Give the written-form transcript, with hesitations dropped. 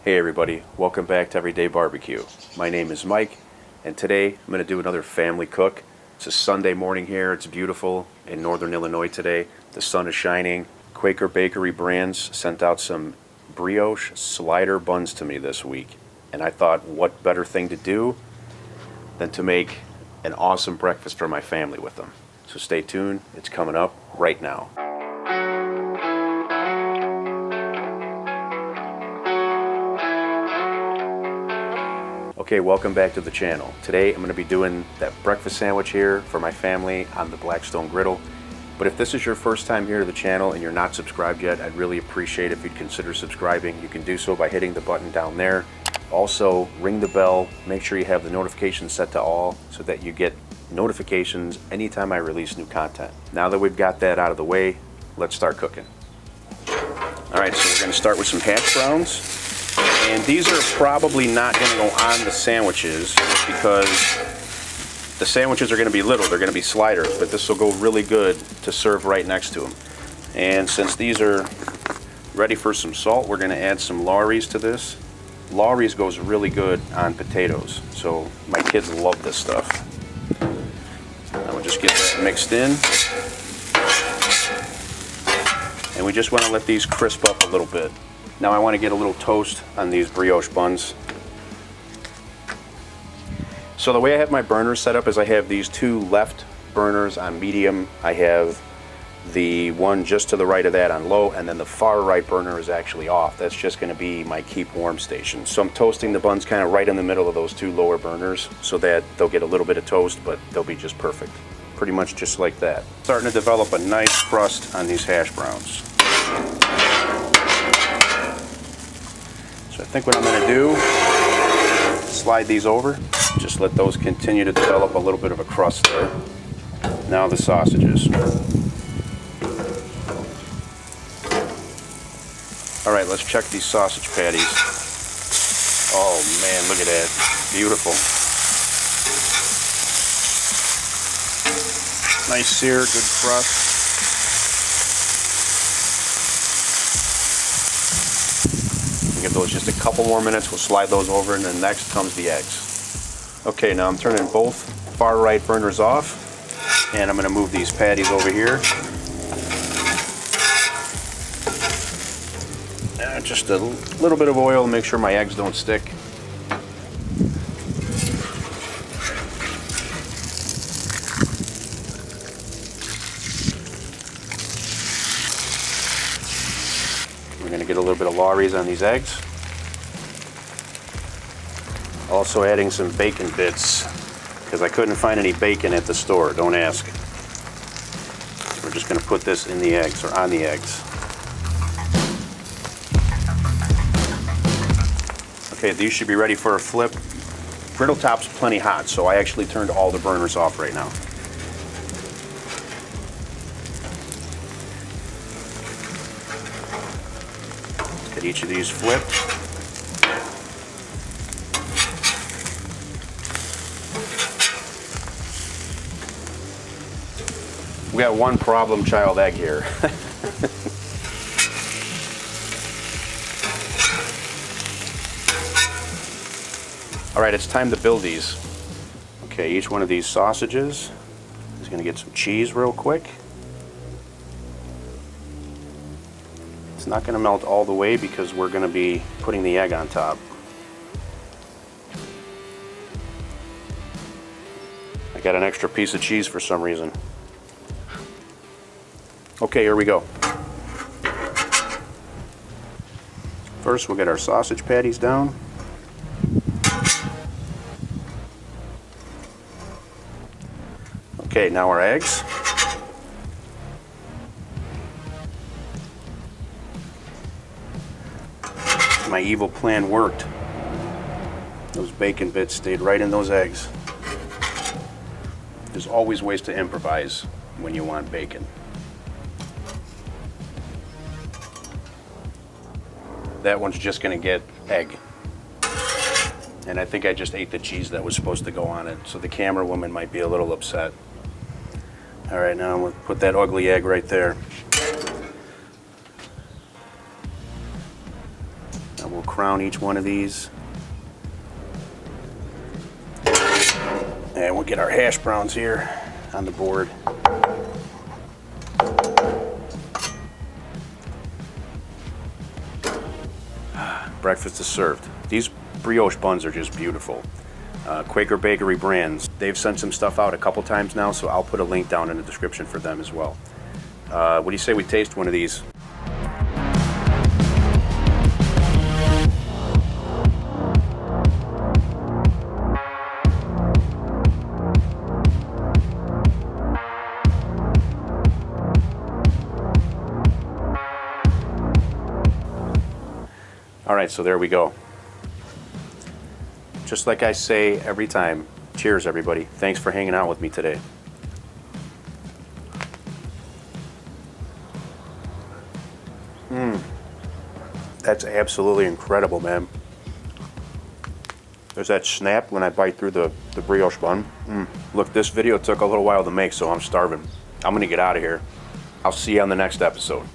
Hey everybody, welcome back to Everyday Barbecue. My name is Mike, and today I'm going to do another family cook. It's a Sunday morning here. It's beautiful in northern Illinois today. The sun is shining. Quaker Bakery Brands sent out some brioche slider buns to me this week, and I thought, what better thing to do than to make an awesome breakfast for my family with them. So stay tuned, it's coming up right now. Okay, welcome back to the channel. Today I'm going to be doing that breakfast sandwich here for my family on the Blackstone Griddle. But if this is your first time here to the channel and you're not subscribed yet, I'd really appreciate if you'd consider subscribing. You can do so by hitting the button down there. Also, ring the bell, make sure you have the notifications set to all so that you get notifications anytime I release new content. Now that we've got that out of the way, let's start cooking. Alright, so we're going to start with some hash browns. And these are probably not going to go on the sandwiches because the sandwiches are going to be little, they're going to be sliders, but this will go really good to serve right next to them. And since these are ready for some salt, we're going to add some Lawry's to this. Lawry's goes really good on potatoes, so my kids love this stuff. Now we'll just get that mixed in. And we just want to let these crisp up a little bit. Now I want to get a little toast on these brioche buns. So the way I have my burners set up is I have these two left burners on medium. I have the one just to the right of that on low, and then the far right burner is actually off. That's just going to be my keep warm station. So I'm toasting the buns kind of right in the middle of those two lower burners so that they'll get a little bit of toast, but they'll be just perfect. Pretty much just like that. Starting to develop a nice crust on these hash browns. I think what I'm going to do, slide these over, just let those continue to develop a little bit of a crust there. Now the sausages. Alright, let's check these sausage patties. Oh man, look at that. Beautiful. Nice sear, good crust. Give those just a couple more minutes, we'll slide those over, and then next comes the eggs. Okay, now I'm turning both far right burners off, and I'm going to move these patties over here. Just a little bit of oil to make sure my eggs don't stick. We're going to get a little bit of Lawry's on these eggs. Also adding some bacon bits because I couldn't find any bacon at the store, don't ask. We're just going to put this in the eggs, or on the eggs. Okay, these should be ready for a flip. Griddle top's plenty hot, so I actually turned all the burners off right now. Get each of these flipped. We got one problem child egg here. Alright, it's time to build these. Okay, each one of these sausages is going to get some cheese real quick. It's not going to melt all the way because we're going to be putting the egg on top. I got an extra piece of cheese for some reason. Okay, here we go. First we'll get our sausage patties down. Okay, now our eggs. My evil plan worked. Those bacon bits stayed right in those eggs. There's always ways to improvise when you want bacon. That one's just going to get egg. And I think I just ate the cheese that was supposed to go on it, so the camera woman might be a little upset. Alright, now I'm going to put that ugly egg right there. crown each one of these. And we'll get our hash browns here on the board. Breakfast is served. These brioche buns are just beautiful. Quaker Bakery Brands. They've sent some stuff out a couple times now, so I'll put a link down in the description for them as well. What do you say we taste one of these? Alright, so there we go. Just like I say every time, cheers everybody. Thanks for hanging out with me today. That's absolutely incredible, man. There's that snap when I bite through the brioche bun. Look, this video took a little while to make, so I'm starving. I'm gonna get out of here. I'll see you on the next episode.